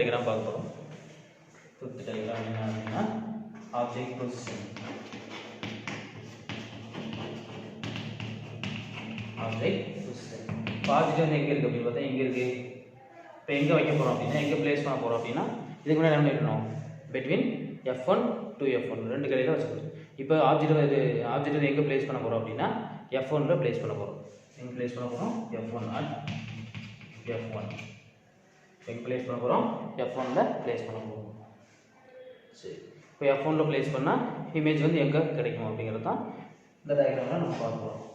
diagram பார்க்க போறோம். fifth diagram என்ன அப்படின்னா object position. object position. Positive வந்து எங்க இருக்கு அப்படி பார்த்தா எங்க இருக்கு? இப்போ எங்க வைக்க போறோம் அப்படின்னா எங்க பிளேஸ் பண்ண போறோம் அப்படின்னா இதுக்கு முன்னாடி என்ன பண்ணிட்டோம்? between f1 to f1 ரெண்டு கடையில வச்சுக்கணும். இப்போ ஆப்ஜெக்ட் எங்க பிளேஸ் பண்ண போறோம் அப்படின்னா f1 ல பிளேஸ் பண்ண போறோம். எங்க பிளேஸ் பண்ண போறோம்? f1 at f1. எங்க பிளேஸ் பண்ண போறோம்? f1 ல பிளேஸ் பண்ண போறோம். சரி. இப்போ f1 ல பிளேஸ் பண்ணா இமேஜ் வந்து எங்க கிடைக்கும் அப்படிங்கறது தான் இந்த டயகிராம்ல நம்ம பார்க்க போறோம்.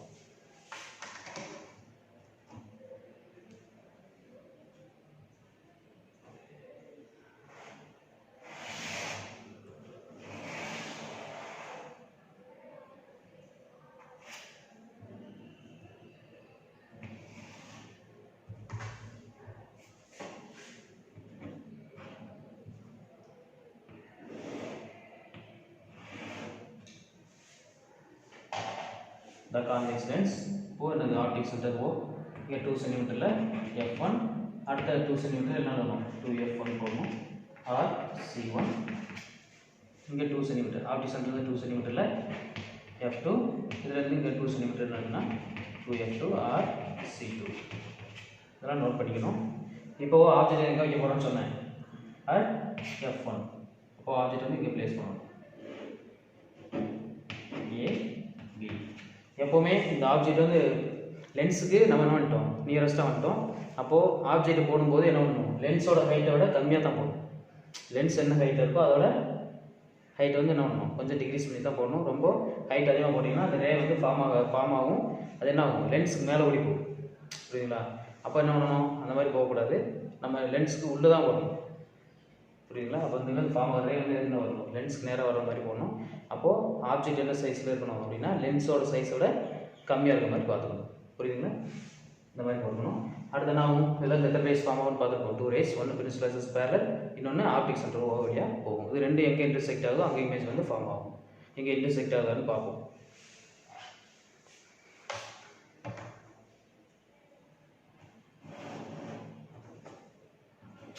The convex lens O and the optic center O here 2 cm ல f1 அடுத்த 2 cm என்ன வரும் 2f1 போகும் or c1 இங்க 2 cm optic center 2 cm ல f2 இதுல இருந்து இங்க 2 cm என்னன்னா 2f2 or c2 இதெல்லாம் நோட் பண்ணிக்கணும். இப்போ ஆப்ஜெக்ட் எங்க வைக்க போறோம்னு சொன்னேன் at f1. இப்போ ஆப்ஜெக்ட் வந்து இங்க பிளேஸ் பண்ணனும் a b. எப்பவுமே இந்த ஆப்ஜெக்ட் வந்து லென்ஸுக்கு நம்ம என்ன பண்ணிட்டோம் நியரஸ்ட்டாக வந்துட்டோம். அப்போது ஆப்ஜெக்ட் போடும்போது என்ன பண்ணணும் லென்ஸோட ஹைட்டை விட கம்மியாக தான் போடணும். லென்ஸ் என்ன ஹைட் இருக்கோ அதோட ஹைட் வந்து என்ன பண்ணணும் கொஞ்சம் டிக்ரீஸ் பண்ணி தான் போடணும். ரொம்ப ஹைட் அதிகமாக போட்டிங்கன்னா அந்த ரே வந்து ஃபார்ம் ஆகும். அது என்ன ஆகும் லென்ஸுக்கு மேலே ஓடி போகும். புரியுதுங்களா? அப்போ என்ன பண்ணணும் அந்த மாதிரி போகக்கூடாது. நம்ம லென்ஸுக்கு உள்ளே தான் போடணும். புரியுதுங்களா? அப்போ வந்து ஃபார்ம் ஆகிற ரே வந்து என்ன வரணும் லென்ஸ்க்கு நேராக வர மாதிரி போடணும். அப்போது ஆப்ஜெக்ட் என்ன சைஸில் இருக்கணும் அப்படின்னா லென்ஸோட சைஸோட கம்மியாக இருக்கிற மாதிரி பார்த்துக்கணும். புரியுதுங்களா? இந்த மாதிரி போடணும். அடுத்து நான் இதில் எத்தனை ரேஸ் ஃபார்ம் ஆகும்னு பார்த்துருக்கோம். 2 ரேஸ், ஒன்று பிரின்சிபல் பேரலல், இன்னொன்று ஆப்டிக் சென்டர் ஓ வழியாக போகும். இது ரெண்டு எங்கே இன்டர்செக்ட் ஆகுதோ அங்கே இமேஜ் வந்து ஃபார்ம் ஆகும். எங்கே இன்டர்செக்ட் ஆகுதான்னு பார்ப்போம்.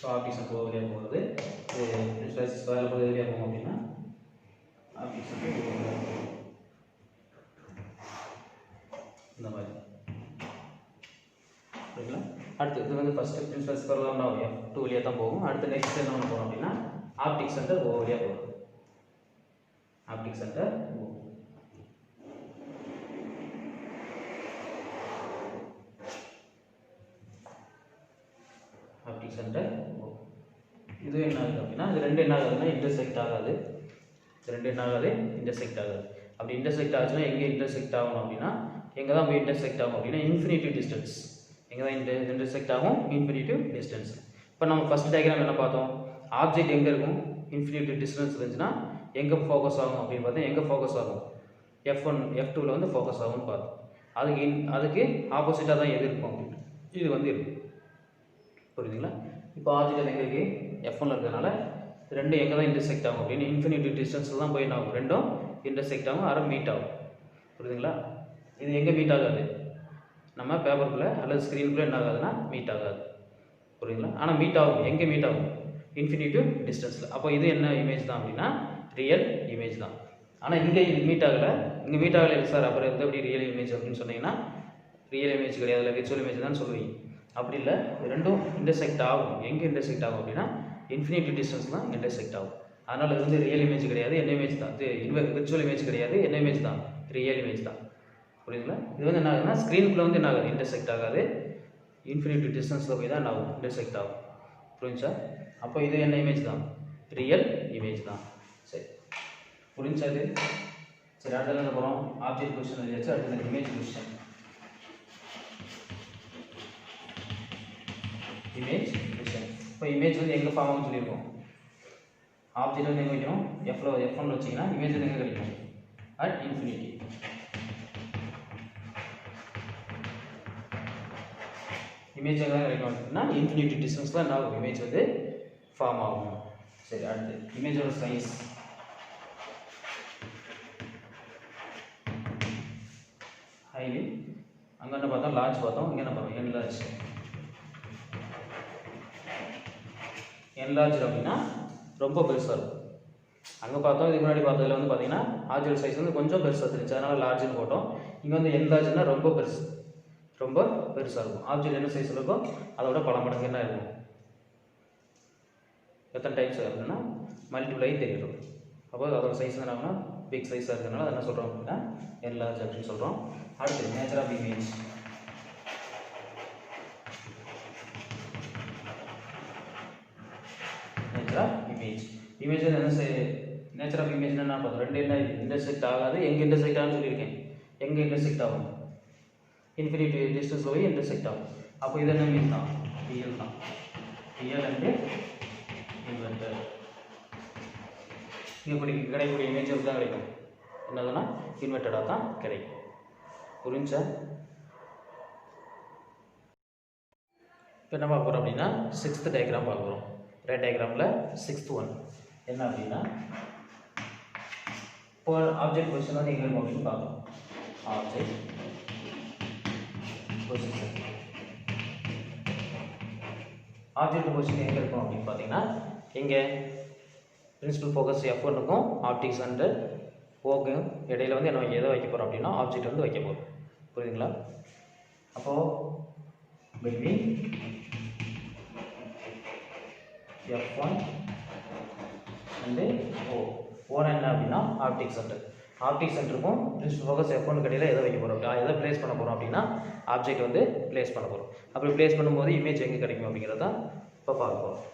ஸோ ஆப்டிக் சென்டர் ஓ வழியாக போகுது. பிரின்சிபல் பேரலல் போது வழியாக போகும் அப்படின்னா ஆப்டிக் சென்டர் இந்த மாதிரி. புரியுங்களா? அடுத்து இது வந்து ஃபர்ஸ்ட் பிரின்சிபல் பேரலல் தான் f2 வழியாக தான் போகும். அடுத்து நெக்ஸ்ட் என்ன பண்ண போகிறோம் அப்படின்னா ஆப்டிக் சென்டர் ஓ வழியாக போகும். ஆப்டிக் சென்டர் ஓ. ஆப்டிக் சென்டர் ஓ. இது என்ன ஆகுது அப்படின்னா இது ரெண்டு என்ன ஆகுதுன்னா இன்டர்செக்ட் ஆகாது. ரெண்டு என்ன ஆகாது இன்டர்செக்ட் ஆகாது. அப்படி இன்டர்செக்ட் ஆச்சுன்னா எங்கே இன்டர்செக்ட் ஆகணும் அப்படின்னா எங்கே தான் போய் இன்டர்செக்ட் ஆகும் அப்படின்னா இன்ஃபினிட்டிவ் டிஸ்டன்ஸ். எங்கே தான் இன்டர்செக்ட் ஆகும் இன்ஃபினிட்டிவ் டிஸ்டன்ஸ். இப்போ நம்ம ஃபஸ்ட் டயக்ராம் என்ன பார்த்தோம் ஆப்ஜெக்ட் எங்கே இருக்கும் இன்ஃபினிட்டிவ் டிஸ்டன்ஸ் இருந்துச்சுன்னா எங்கே ஃபோக்கஸ் ஆகும் அப்படின்னு பார்த்தா எங்கே ஃபோக்கஸ் ஆகும் f1 f2ல வந்து ஃபோக்கஸ் ஆகும்னு பார்த்தோம். அதுக்கு ஆப்போசிட்டாக தான் எது இருக்கும் அப்படின்னு இது வந்து இருக்கும். புரியுதுங்களா? இப்போ ஆப்ஜெக்ட் எங்கே இருக்குது f1ல இருக்கிறதுனால ரெண்டும் எங்கே தான் இன்டர்செக்ட் ஆகும் அப்படின்னு இன்ஃபினிட்டிவ் டிஸ்டன்ஸில் தான் போய் என்ன ஆகும் ரெண்டும் இன்டர்செக்ட் ஆகும் அரை மீட் ஆகும். புரியுதுங்களா? இது எங்கே மீட் ஆகாது நம்ம பேப்பருக்குள்ளே அல்லது ஸ்க்ரீனுக்குள்ளே என்ன ஆகாதுன்னா மீட் ஆகாது. புரியுதுங்களா? ஆனால் மீட் ஆகும் எங்கே மீட் ஆகும் இன்ஃபினிட்டிவ் டிஸ்டன்ஸில். அப்போ இது என்ன இமேஜ் தான் அப்படின்னா ரியல் இமேஜ் தான். ஆனால் இங்கே இது மீட் ஆகலை. இங்கே மீட் ஆகலை சார் அப்புறம் எது எப்படி ரியல் இமேஜ் அப்படின்னு சொன்னீங்கன்னா ரியல் இமேஜ் கிடையாது இல்லை விர்ச்சுவல் இமேஜ் தான் சொல்லுவீங்க. அப்படி இல்லை ரெண்டும் இன்டர்செக்ட் ஆகும். எங்கே இன்டர்செக்ட் ஆகும் அப்படின்னா இன்ஃபினிட்டிவ் டிஸ்டன்ஸ் தான் இன்டர்செக்ட் ஆகும். அதனால் இது வந்து ரியல் இமேஜ் கிடையாது என்ன இமேஜ் தான் இது விர்ச்சுவல் இமேஜ் கிடையாது என்ன இமேஜ் தான் ரியல் இமேஜ் தான். புரியுதுங்களா? இது வந்து என்ன ஆகுதுன்னா ஸ்க்ரீனுக்குள்ளே வந்து என்ன ஆகுது இன்டர்செக்ட் ஆகாது. இன்ஃபினிட்டிவ் டிஸ்டன்ஸில் போய் தான் என்ன ஆகும் இன்டர்செக்ட் ஆகும். புரிஞ்சா? அப்போ இது என்ன இமேஜ் தான் ரியல் இமேஜ் தான். சரி புரிஞ்சா இது? சரி அடுத்தது என்ன போகிறோம் ஆப்ஜெக்ட் பொசிஷன் எழுதியாச்சு. அடுத்தது இமேஜ் பொசிஷன். Image position. இப்போ இமேஜ் வந்து எங்கே ஃபார்ம் ஆகும்னு சொல்லியிருக்கோம். ஆப்ஜெக்ட் வந்து எங்கே வைக்கணும் f1 வச்சிங்கன்னா இமேஜ் வந்து எங்கே கிடைக்கும் அட் இன்ஃபினிட்டி. இமேஜ் எங்கே கிடைக்கும் அப்படின்னா இன்ஃபினிட்டி டிஸ்டன்ஸ் தான் என்ன ஆகும் இமேஜ் வந்து ஃபார்ம் ஆகும். சரி அடுத்து இமேஜோட சைஸ். ஹைலி அங்கே என்ன பார்த்தோம் லார்ஜ் பார்த்தோம். இங்கே என்ன பார்த்தோம் என் லார்ஜ். என்லார்ஜ் அப்படின்னா ரொம்ப பெருசாக இருக்கும். அங்கே பார்த்தோம், இதுக்கு முன்னாடி பார்த்ததில் வந்து பார்த்தீங்கன்னா ஆப்ஜெக்ட் சைஸ் வந்து கொஞ்சம் பெருசாக இருந்துச்சு, அதனால் லார்ஜ்னு போட்டோம். இங்கே வந்து என்லார்ஜ்னா ரொம்ப பெருசு, ரொம்ப பெருசாக இருக்கும். ஆப்ஜெக்ட் என்ன சைஸில் இருக்கோ அதோட பல மடங்கு என்ன இருக்கும், எத்தனை டைப்ஸ் அப்படின்னா மல்டிப்ளை தெரியும். அப்போ அதோட சைஸ் என்ன பிக் சைஸாக இருக்கிறதுனால அதை என்ன சொல்கிறோம் அப்படின்னா என்லார்ஜ் அப்படின்னு சொல்கிறோம். அடுத்து nature of image. Nature of image. Image என்ன நேச்சர் ஆஃப் இமேஜ் என்ன பார்த்தோம், ரெண்டு என்ன இன்டர்செக்ட் ஆகாது. எங்கே இன்டர்செக்ட் ஆகுன்னு சொல்லியிருக்கேன், எங்கே இன்டர்செக்ட் ஆகும், இன்ஃபினிட்டி டிஸ்டன்ஸ் போய் இன்டர்செக்ட் ஆகும். அப்போ இது என்ன மீன் தான், ரியல் தான். Real and inverted. இங்கே கிடைக்கக்கூடிய இமேஜ் தான் கிடைக்கும், என்னதுன்னா இன்வெர்டடாக தான் கிடைக்கும். புரிஞ்சா? இப்போ என்ன பார்க்க போகிறோம் அப்படின்னா 6th டயக்ராம் பார்க்க போகிறோம். ரே டயக்ராமில் 6th ஒன் என்ன அப்படின்னா, இப்போ ஆப்ஜெக்ட் பொசிஷன் வந்து எங்கே இருக்கும் அப்படின்னு பார்க்கணும். ஆப்ஜெக்ட் பொசிஷன், ஆப்ஜெக்ட் பொசிஷன் எங்கே இருக்கும் அப்படின்னு பார்த்தீங்கன்னா, இங்கே பிரின்சிபல் ஃபோக்கஸ் F1க்கும் ஆப்டிக்ஸ் அண்டு ஓக்கும் இடையில வந்து என்ன எதை வைக்க போகிறோம் அப்படின்னா ஆப்ஜெக்ட் வந்து வைக்க போகிறோம். புரியுதுங்களா? அப்போது between F1 அண்டு O என்ன அப்படின்னா ஆப்டிக்ஸ் சென்டர். ஆப்டிக்ஸ் சென்டருக்கும் பிரின்சிபல் ஃபோக்கஸ் F1க்கு இடையில எதை வைக்க போகிறோம், எதை ப்ளேஸ் பண்ண போகிறோம் அப்படின்னா ஆப்ஜெக்ட் வந்து ப்ளேஸ் பண்ண போகிறோம். அப்படி ப்ளேஸ் பண்ணும்போது இமேஜ் எங்கே கிடைக்கும் அப்படிங்கிறத இப்போ பார்க்க போகிறோம்.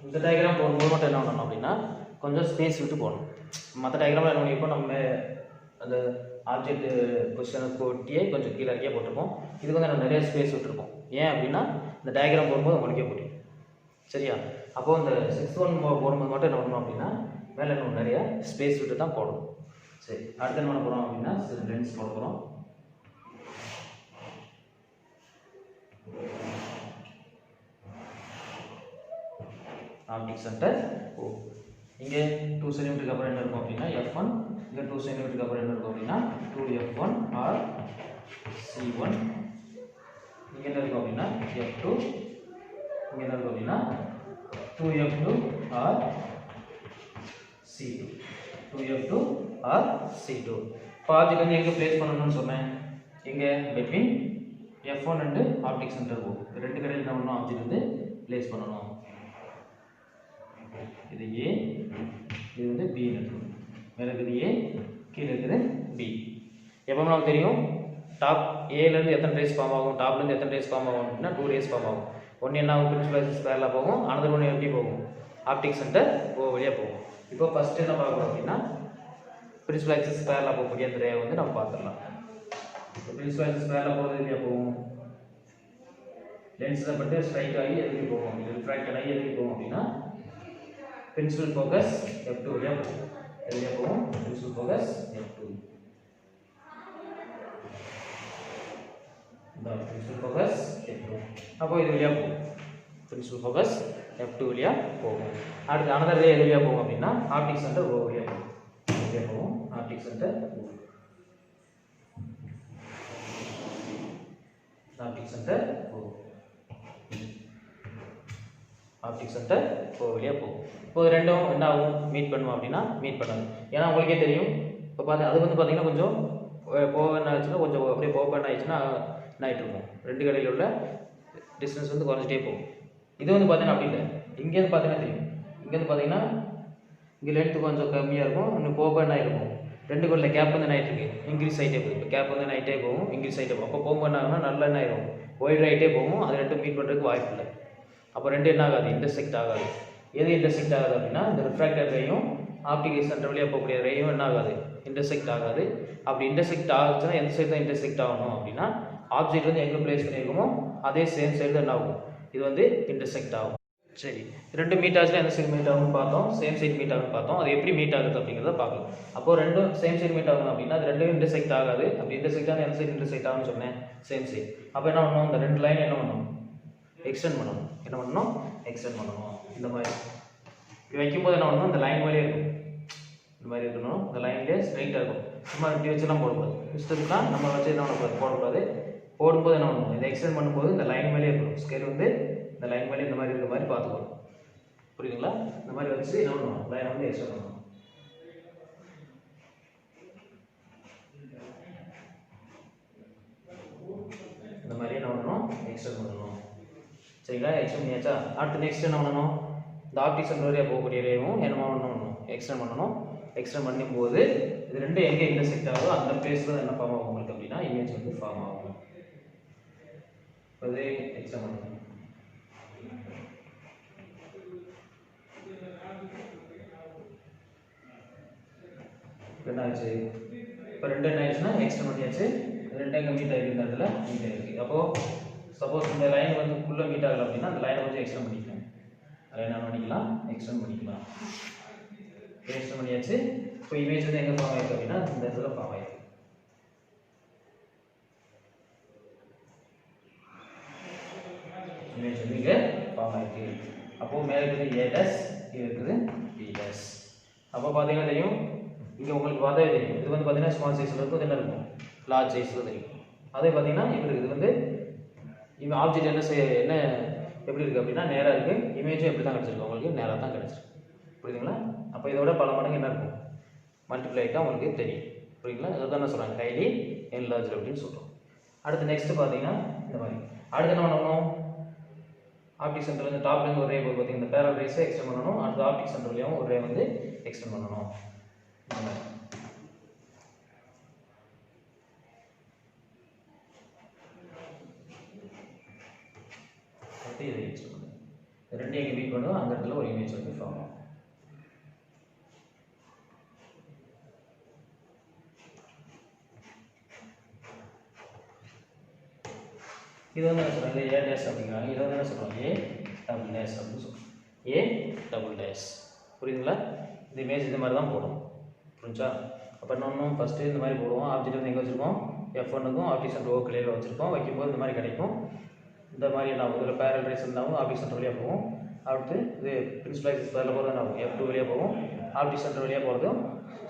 இந்த டயக்ராம் போகும்போது மட்டும் என்ன பண்ணணும் அப்படின்னா கொஞ்சம் ஸ்பேஸ் விட்டு போகணும். மற்ற டயக்ராமில் என்ன பண்ணியிருப்போம், நம்ம அந்த ஆப்ஜெக்ட் பொசிஷனுக்கு ஒட்டியே கொஞ்சம் கீழே இறக்கியே போட்டிருப்போம். இதுக்கு வந்து நம்ம நிறைய ஸ்பேஸ் விட்டுருப்போம். ஏன் அப்படின்னா இந்த டயக்ராம் போடும்போது உங்களுக்கே முடியும். சரியா? அப்போது இந்த 6th ஒன் போடும்போது மட்டும் என்ன பண்ணணும் அப்படின்னா மேலே இன்னும் நிறைய ஸ்பேஸ் விட்டு தான் போடணும். சரி, அடுத்து என்ன பண்ண போகிறோம் அப்படின்னா லென்ஸ் போட போகிறோம். Optic centre O. இங்கே 2 சென்டிமீட்டருக்கு அப்புறம் என்ன இருக்கும் அப்படின்னா F1. இங்கே 2 சென்டிமீட்டருக்கு அப்புறம் என்ன இருக்கும் அப்படின்னா 2F1 ஆர் C1. இங்கே என்ன இருக்கும் அப்படின்னா F2. இங்கே என்ன இருக்கும் அப்படின்னா 2F2 R C2. 2F2 R C2. இப்போ ஆப்ஜெக்ட் வந்து எங்கே ப்ளேஸ் பண்ணணும்னு சொன்னேன், இங்கே between F1 and optic centre O. ரெண்டு கடையில் என்ன பண்ணணும், ஆப்ஜெக்ட் வந்து ப்ளேஸ் பண்ணணும். இது A, இது வந்து B இருக்கு. மேலே இருக்குது A, கீழே இருக்குது B. எப்பவுமே நமக்கு தெரியும் டாப் ஏலேருந்து எத்தனை ரேஸ் ஃபார்ம் ஆகும், டாப்லேருந்து எத்தனை ரேஸ் ஃபார்ம் ஆகும் அப்படின்னா 2 ரேஸ் ஃபார்ம் ஆகும். ஒன்று என்ன ஆகும், பிரின்சிபல் ஆக்சிஸ் பேரலா போகும், அனதர் ஒன்று எப்படி போகும், ஆப்டிக் சென்டர் O வழியாக போகும். இப்போ ஃபஸ்ட்டு என்ன பார்க்குறோம் அப்படின்னா பிரின்சிபல் ஆக்சிஸ் பேரலா போகக்கூடிய அந்த ரேவை வந்து நம்ம பார்த்துடலாம். பிரின்சிபல் ஆக்சிஸ் பேரலா போகிறது எப்படியா போகும், லென்ஸில் பட்டு ஸ்ட்ரைக் ஆகி எதுக்கு போகும், இது ரிஃப்ராக்டட் ஆகி எதுக்கு போகும் அப்படின்னா பிரின்சிபல் ஃபோக்கஸ் F2 வழியாக போகும். எதுலையா போகும், பிரின்சிபல் ஃபோக்கஸ் F2. இந்த பிரின்சிபல் ஃபோக்கஸ் F2 அப்போ இது வழியாக போகும், பிரின்சிபல் ஃபோக்கஸ் F2 வழியாக போகும். அடுத்து அனதர் ரே எது வழியாக போகும் அப்படின்னா ஆப்டிக் சென்டர் O வழியாக போகும். வழியாக போகும் optic centre O. Optic centre O, optic centre O வழியாக போகும். இப்போ ரெண்டும் என்ன ஆகும், மீட் பண்ணுவோம் அப்படின்னா மீட் பண்ணாது. ஏன்னா உங்களுக்கே தெரியும், இப்போ பார்த்து அது வந்து பார்த்தீங்கன்னா கொஞ்சம் போகன்னு ஆச்சுன்னா கொஞ்சம் அப்படியே போகன்னு ஆயிடுச்சுன்னா என்ன ஆகிட்டு இருக்கும், ரெண்டு கடையில் உள்ள டிஸ்டன்ஸ் வந்து குறைஞ்சிட்டே போகும். இது வந்து பார்த்தீங்கன்னா அப்படி இல்லை, இங்கேருந்து பார்த்தீங்கன்னா தெரியும், இங்கேருந்து பார்த்தீங்கன்னா இங்கே லென்த்து கொஞ்சம் கம்மியாக இருக்கும், இன்னும் போகன்னு ஆகிருக்கும். ரெண்டு கடையில் கேப் வந்து என்ன ஆகிட்டு இருக்கு, இன்க்ரீஸ் ஆகிட்டே போகும். இப்போ கேப் வந்து என்ன ஆகிட்டே போகும், இன்க்ரீஸ் ஆகிட்டே போகும். அப்போ போகன்னு ஆகுனா நல்லா என்ன ஆயிரும், ஒய்ட் ஆகிட்டே போகும். அது ரெண்டும் மீட் பண்ணுறதுக்கு வாய்ப்பு இல்லை. அப்போ ரெண்டு என்ன ஆகாது, இன்டர்செக்ட் ஆகாது. எது இன்டர்செக்ட் ஆகாது அப்படின்னா இந்த ரிஃப்ராக்டட் ரேயும் ஆப்டிகல் சென்டர் வழியாக போகக்கூடிய ரேயும் என்ன ஆகாது, இன்டர்செக்ட் ஆகாது. அப்படி இன்டர்செக்ட் ஆகுச்சுன்னா எந்த சைடு தான் இன்டர்செக்ட் ஆகணும் அப்படின்னா ஆப்ஜெக்ட் வந்து எங்கே ப்ளேஸ் பண்ணியிருக்கோமோ அதே சேம் சைடு தான் என்ன ஆகும், இது வந்து இன்டர்செக்ட் ஆகும். சரி, ரெண்டு மீட் ஆச்சுன்னா எந்த சைடு மீட் ஆகும்னு பார்த்தோம், சேம் சைடு மீட் ஆகும்னு பார்த்தோம். அது எப்படி மீட் ஆகுது அப்படிங்கிறத பார்க்கலாம். அப்போ ரெண்டும் சேம் சைடு மீட் ஆகும் அப்படின்னா அது ரெண்டும் இன்டர்செக்ட் ஆகாது. அப்படி இன்டர்செக்ட் ஆனால் எந்த சைடு இன்டர்செக்ட் ஆகும்னு சொன்னேன், சேம் சைடு. அப்போ என்ன பண்ணணும், இந்த ரெண்டு லைன் என்ன பண்ணணும், எக்ஸ்டெண்ட் பண்ணணும். என்ன பண்ணணும், எக்ஸ்டெண்ட் பண்ணணும். இந்த மாதிரி இப்படி வைக்கும்போது என்ன பண்ணணும், இந்த லைன் மாதிரியே இருக்கும், இந்த மாதிரி இருக்கணும். இந்த லைன்லேயே ஸ்ட்ரைட்டாக இருக்கும். சும்மா இப்படி வச்சுலாம் போடக்கூடாது. இஷ்டத்துக்குலாம் நம்ம வச்சு என்ன பண்ணக்கூடாது, போடக்கூடாது. போடும்போது என்ன பண்ணணும், இதை எக்ஸ்டெண்ட் பண்ணும்போது இந்த லைன் மேலே இருக்கணும். ஸ்கேல் வந்து இந்த லைன் மேலே இந்த மாதிரி இருக்கிற மாதிரி பார்த்துக்கணும். புரியுதுங்களா? இந்த மாதிரி வச்சு என்ன பண்ணணும், லைனை வந்து எக்ஸ்டெண்ட் பண்ணணும். இந்த மாதிரி என்ன பண்ணணும், எக்ஸ்டெண்ட் பண்ணணும். சரிங்களா? எக்ஸ்டெண்ட் பண்ணியாச்சா? அடுத்து நெக்ஸ்ட் என்ன பண்ணணும், இந்த ஆப்டிக் சென்டர் வழியாக போகக்கூடிய ரேவும் என்ன பண்ணணும், எக்ஸ்டெண்ட் பண்ணணும். எக்ஸ்டெண்ட் பண்ணும்போது இது ரெண்டும் எங்கே இன்டர்செக்ட் ஆகுதோ அந்த பிளேஸில் என்ன ஃபார்ம் ஆகும் உங்களுக்கு அப்படின்னா இமேஜ் வந்து ஃபார்ம் ஆகும். அது எக்ஸ்டெண்ட் பண்ணணும். என்ன ஆச்சு, இப்போ ரெண்டு என்ன ஆயிடுச்சுன்னா எக்ஸ்டெண்ட் பண்ணியாச்சு. ரெண்டு எங்கே மீட் ஆகிருக்கு, இந்த இடத்துல மீட் ஆகிருக்கு. அப்போது சப்போஸ் இந்த லைன் வந்து ஃபுல்லாக மீட் ஆகலை அப்படின்னா அந்த லைனை கொஞ்சம் எக்ஸ்டெண்ட் பண்ணிக்கலாம். அதில் என்ன பண்ணிக்கலாம், எக்ஸ்டெண்ட் பண்ணிக்கலாம். எக்ஸ்டெண்ட் பண்ணியாச்சு. இப்போ இமேஜ் வந்து எங்கே ஃபார்ம் ஆகிருக்கு அப்படின்னா இந்த இடத்துல ஃபார்ம் ஆகிருக்கு. இமேஜ் வந்து இங்கே ஃபார்ம் ஆகிருக்கு. அப்போது மேலே இருக்குது A டேஷ், கீழே இருக்குது B டேஷ். அப்போ பார்த்தீங்கன்னா தெரியும், இங்கே உங்களுக்கு பார்த்தாவே தெரியும். இது வந்து பார்த்தீங்கன்னா ஸ்மால் சைஸில் இருக்கும், இது என்ன இருக்கும், லார்ஜ் சைஸில் தெரியும். அதே பார்த்தீங்கன்னா இப்படி இது வந்து இவன் ஆப்ஜெக்ட் என்ன எப்படி இருக்குது அப்படின்னா நேராக இருக்குது. இமேஜும் எப்படி தான் கிடச்சிருக்கு, உங்களுக்கு நேராக தான் கிடச்சிருக்கு. புரியுதுங்களா? அப்போ இதோட பல மடங்கு என்ன இருக்கும், மல்டிப்ளை ஆகிட்டா உங்களுக்கு தெரியும். புரியுங்களா? இதை தான் சொல்கிறாங்க ஹைலி என்லார்ஜ் அப்படின்னு சொல்கிறோம். அடுத்து நெக்ஸ்ட்டு பார்த்தீங்கன்னா இந்த மாதிரி அடுத்து என்ன பண்ணணும், ஆப்டிக் சென்டர்லேருந்து டாப்லேருந்து ஒரு ரே போய் பார்த்தீங்கன்னா இந்த பேரல் ரேஸை எக்ஸ்டெண்ட் பண்ணணும். அடுத்து ஆப்டிக் சென்டர்லேயும் ஒரு ரே வந்து எக்ஸ்டெண்ட் பண்ணணும். அடுத்து இதை எக்ஸ்டெண்ட் பண்ணணும். ரெண்டு எங்கே மீட் பண்ணுவோம் அந்த இடத்துல ஒரு இமேஜ் வந்து ஃபார்ம் ஆகும். இது வந்து என்ன சொல்கிறாங்க, A டேஷ் அப்படிங்கிறாங்க. இதை வந்து என்ன சொல்கிறோம், A டபுள் டேஷ் அப்படின்னு சொல்கிறோம். A double dash. புரியுதுங்களா? இந்த இமேஜ் இந்த மாதிரி தான் போடும். புரிஞ்சா? அப்போ என்ன பண்ணணும், ஃபஸ்ட்டு இந்த மாதிரி போடுவோம். ஆப்ஜெக்ட் வந்து எங்கே வச்சுருக்கோம், F1க்கும் ஆப்டிக் சென்டர் ஓக்கிலேயே வச்சுருக்கோம். வைக்கும்போது இந்த மாதிரி கிடைக்கும். இந்த மாதிரி என்ன ஆகும், இதில் பேரல் ரேஸ் இருந்தாலும் ஆப்டிக் சென்டர் வழியாக போகும். அடுத்து இது பிரின்சிபல் ஆக்சிஸ் பதில் போகிறது என்ன ஆகும், F2 வழியாக போகும். ஆப்டிக் சென்டர் வழியாக போகிறதும்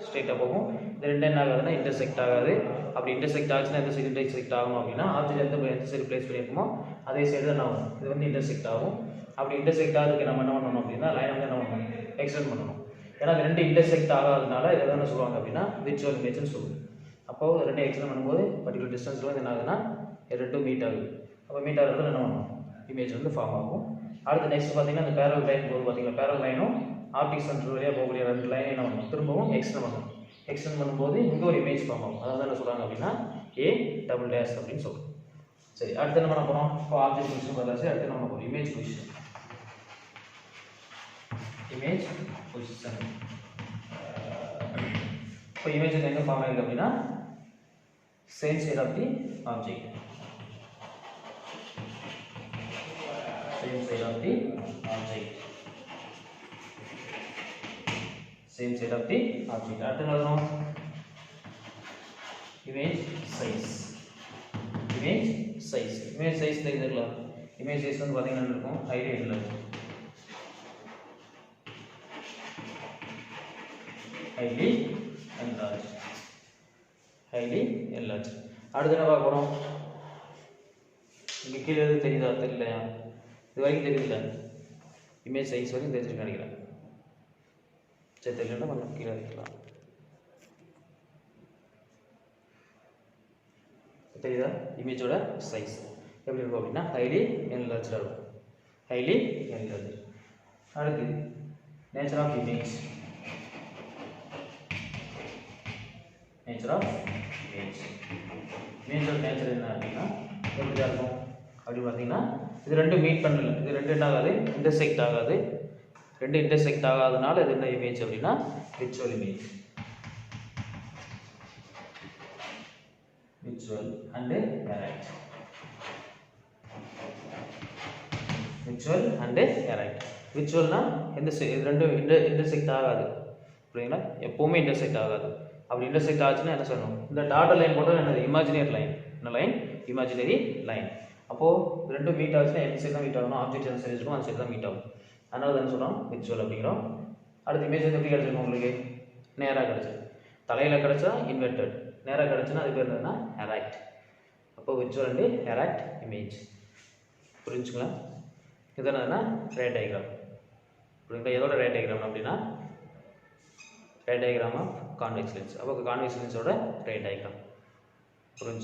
ஸ்ட்ரெயிட்டாக போகும். இது ரெண்டு என்ன ஆகாதுன்னா இன்டர்செக்ட் ஆகாது. அப்படி இன்டர்செக்ட் ஆச்சுன்னா எந்த சைடு இன்டர்செக்ட் ஆகும் அப்படின்னா ஆப்ஜெக்ட் எந்த சைடு பிளேஸ் பண்ணியிருக்குமோ அதே சைடு தான் ஆகும். இது வந்து இன்டர்செக்ட் ஆகும். அப்படி இன்டர்செக்ட் ஆகிறதுக்கு நம்ம என்ன பண்ணணும் அப்படின்னா லைன் வந்து என்ன பண்ணணும், எக்ஸ்டெண்ட் பண்ணணும். ஏன்னா அது ரெண்டு இன்டர்செக்ட் ஆகாதனால இதை என்ன சொல்லுவாங்க அப்படின்னா விர்ச்சுவல் இமேஜ்னு சொல்லுவோம். அப்போது ரெண்டு எக்ஸ்டெண்ட் பண்ணும்போது பர்டிகுலர் டிஸ்டன்ஸில் வந்து என்ன ஆகுதுன்னா ரெண்டும் மீட் ஆகுது. அப்போ மீட் ஆகிறதுல என்ன பண்ணணும், இமேஜ் வந்து ஃபார்ம் ஆகும். அடுத்து நெக்ஸ்ட் பார்த்தீங்கன்னா இந்த பேரல் லைன் போது பார்த்தீங்கன்னா பேரல் லைனும் ஆப்டிக் சென்டர் வழியாக போகக்கூடிய ரெண்டு லைன் என்ன பண்ணணும், திரும்பவும் எக்ஸ்டெண்ட் பண்ணணும். எக்ஸ்டெண்ட் பண்ணும்போது இங்கே ஒரு இமேஜ் ஃபார்ம் ஆகும். அதாவது என்ன சொல்கிறாங்க அப்படின்னா A டபுள் டேஷ் அப்படின்னு சொல்லுவோம். சரி, அடுத்து என்ன பண்ண போகிறோம், இப்போ ஆப்ஜெக்ட் பொசிஷன் பார்த்தாச்சு. அடுத்து என்ன பண்ண போகிறோம், இமேஜ் பொசிஷன். Image position. இப்போ இமேஜ் எங்கே ஃபார்ம் ஆகிருக்கு அப்படின்னா same side of the object. Same side of the object. Same side of the object. அடுத்து என்ன வரும், image size. Image size. Image size தெரிஞ்சுக்கலாம். இமேஜ் சைஸ் வந்து பார்த்தீங்கன்னா இருக்கும் highly enlarge. Highly enlarge. Highly enlarge. அடுத்து என்ன பார்க்க போகிறோம், இங்கே கீழே எது தெரியுதா, தெரியலையா, இது வரைக்கும் தெரியுதுல்ல, இமேஜ் சைஸ் வரைக்கும் தெரிஞ்சுருக்க நினைக்கிறேன். சரி, தெரியலன்னா கொஞ்சம் கீழே வைக்கலாம். தெரியுதா, இமேஜோட சைஸ் எப்படி இருக்கும் அப்படின்னா ஹைலி என்லார்ஜாக இருக்கும். Highly enlarge. அடுத்து nature of image. Nature of image. இமேஜோட நேச்சர் என்ன அப்படின்னா எப்படி தான் இருக்கும் அப்படின்னு பார்த்தீங்கன்னா இது ரெண்டும் மீட் பண்ணல, இது ரெண்டு என்ன ஆகாது, இன்டர்செக்ட் ஆகாது. ரெண்டு இன்டர்செக்ட் ஆகாதனால இது என்ன இமேஜ் அப்படின்னா virtual image. Virtual and direct. Virtual and erect. விர்ச்சுவல்னா இது ரெண்டும் இன்டர்செக்ட் ஆகாது, புரியுங்களா? எப்போவுமே இன்டர்செக்ட் ஆகாது. அப்படி இன்டர்செக்ட் ஆச்சுன்னா என்ன சொல்லணும்? இந்த டாட்டர் லைன் போட்டால் என்னது? Imaginary line. என்ன லைன்? Imaginary line. அப்போது ரெண்டும் மீட் ஆச்சுன்னா எந்த சைடு தான் மீட் ஆகணும்? ஆப்ஜெக்ட் எந்த சைடு இருக்கும் அந்த சைடு தான் மீட் ஆகும். அதனால தான் சொல்கிறோம் விர்ச்சுவல் அப்படிங்கிறோம். அடுத்து இமேஜ் எப்படி கிடச்சிருக்கும் உங்களுக்கு? நேராக கிடச்சிருக்கு. தலையில் கிடச்சா இன்வெர்டட், நேராக கிடச்சுன்னா அது பேர் என்னன்னா எரைட். அப்போ விர்ச்சுவல் அண்டு எரைட் இமேஜ். புரிஞ்சுங்களா? இது என்னதுன்னா ரே டயக்ராம். புரியுங்களா? எதோட ரே டயக்ராம் அப்படின்னா ray diagram of convex lens. அப்போ கான்வெக்ஸ் லென்ஸோட ரே டயக்ராம். புரிஞ்சா?